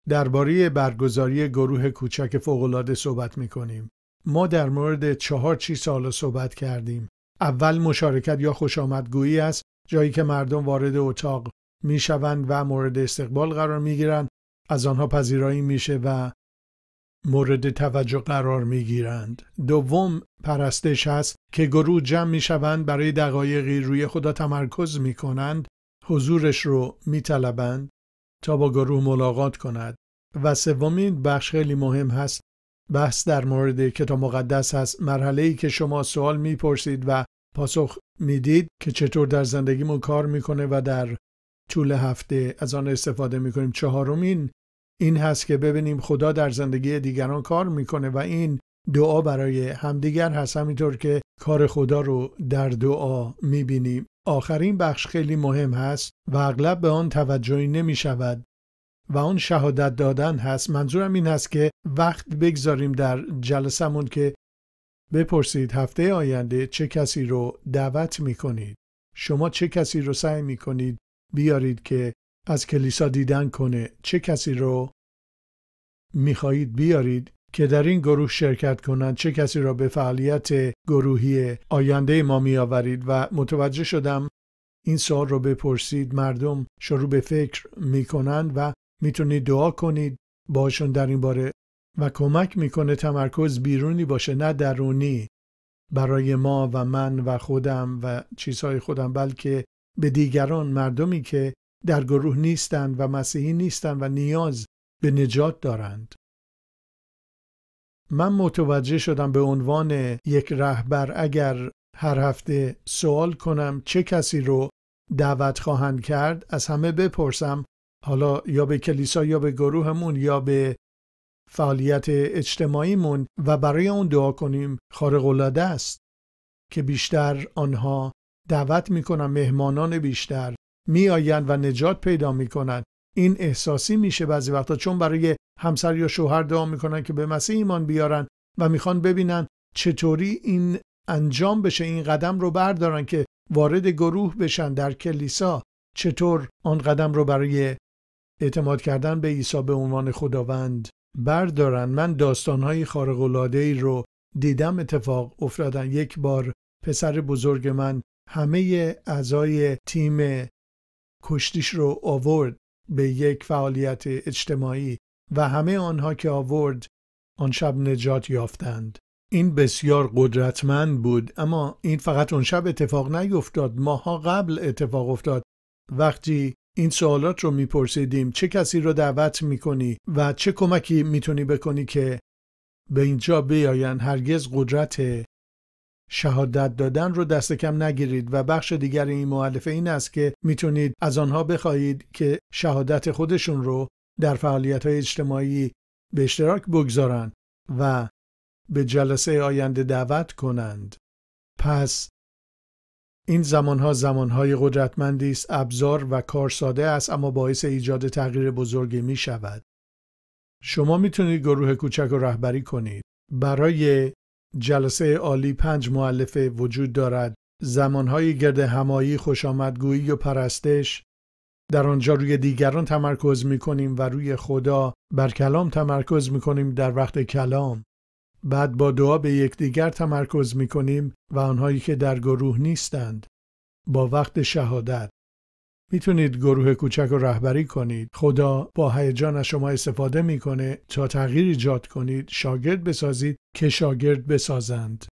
درباره برگزاری گروه کوچک فوق‌العاده صحبت می‌کنیم. ما در مورد 4 چیز حالا صحبت کردیم. اول مشارکت یا خوشامدگویی است، جایی که مردم وارد اتاق میشوند و مورد استقبال قرار میگیرند، از آنها پذیرایی میشه و مورد توجه قرار میگیرند. دوم پرستش هست که گروه جمع میشوند برای دقایقی روی خدا تمرکز میکنند، حضورش رو میطلبند تا با گروه ملاقات کند. و سومین بخش خیلی مهم هست، بحث در مورد کتاب مقدس هست، مرحله‌ای که شما سوال میپرسید و پاسخ میدید که چطور در زندگیمون کار میکنه و در طول هفته از آن استفاده میکنیم. چهارمین این هست که ببینیم خدا در زندگی دیگران کار میکنه و این دعا برای همدیگر هست، همینطور که کار خدا رو در دعا میبینیم. آخرین بخش خیلی مهم هست و اغلب به آن توجهی نمیشود و آن شهادت دادن هست. منظورم این هست که وقت بگذاریم در جلسمون که بپرسید هفته آینده چه کسی رو دعوت میکنید، شما چه کسی رو سعی میکنید بیارید که از کلیسا دیدن کنه، چه کسی رو میخواهید بیارید که در این گروه شرکت کنند، چه کسی را به فعالیت گروهی آینده ما میآورید. و متوجه شدم این سوال رو بپرسید، مردم شروع به فکر میکنند و میتونید دعا کنید باشون در این باره و کمک میکنه تمرکز بیرونی باشه نه درونی برای ما و من و خودم و چیزهای خودم، بلکه به دیگران، مردمی که در گروه نیستند و مسیحی نیستند و نیاز به نجات دارند. من متوجه شدم به عنوان یک رهبر اگر هر هفته سوال کنم چه کسی رو دعوت خواهند کرد، از همه بپرسم، حالا یا به کلیسا یا به گروهمون یا به فعالیت اجتماعیمون، و برای اون دعا کنیم، خارق‌العاده است که بیشتر آنها دعوت میکنن، مهمانان بیشتر میآیند و نجات پیدا میکنن. این احساسی میشه بعضی وقتا، چون برای همسر یا شوهر دعا میکنن که به مسیح ایمان بیارن و میخوان ببینن چطوری این انجام بشه، این قدم رو بردارن که وارد گروه بشن در کلیسا، چطور آن قدم رو برای اعتماد کردن به عیسی به عنوان خداوند بردارن. من داستانهای خارق‌العاده‌ای رو دیدم اتفاق افتادن. یک بار پسر بزرگ من همه اعضای تیم کشتیش رو آورد به یک فعالیت اجتماعی و همه آنها که آورد آن شب نجات یافتند. این بسیار قدرتمند بود، اما این فقط اون شب اتفاق نیفتاد، ماها قبل اتفاق افتاد. وقتی این سوالات رو میپرسیدیم، چه کسی رو دعوت میکنی و چه کمکی میتونی بکنی که به اینجا بیاین، هرگز قدرت شهادت دادن رو دست کم نگیرید. و بخش دیگر این مؤلفه این است که میتونید از آنها بخواهید که شهادت خودشون رو در فعالیت‌های اجتماعی به اشتراک بگذارن و به جلسه آینده دعوت کنند. پس این زمانهای قدرتمندی است، ابزار و کار ساده است اما باعث ایجاد تغییر بزرگی می شود. شما میتونید گروه کوچک رو رهبری کنید. برای جلسه عالی 5 مؤلفه وجود دارد. زمانهای گرد همایی، خوشامدگویی و پرستش. در آنجا روی دیگران تمرکز میکنیم و روی خدا بر کلام تمرکز میکنیم در وقت کلام. بعد با دعا به یکدیگر تمرکز میکنیم و آنهایی که در گروه نیستند با وقت شهادت. میتونید گروه کوچک رو رهبری کنید. خدا با هیجان از شما استفاده میکنه تا تغییر ایجاد کنید، شاگرد بسازید که شاگرد بسازند.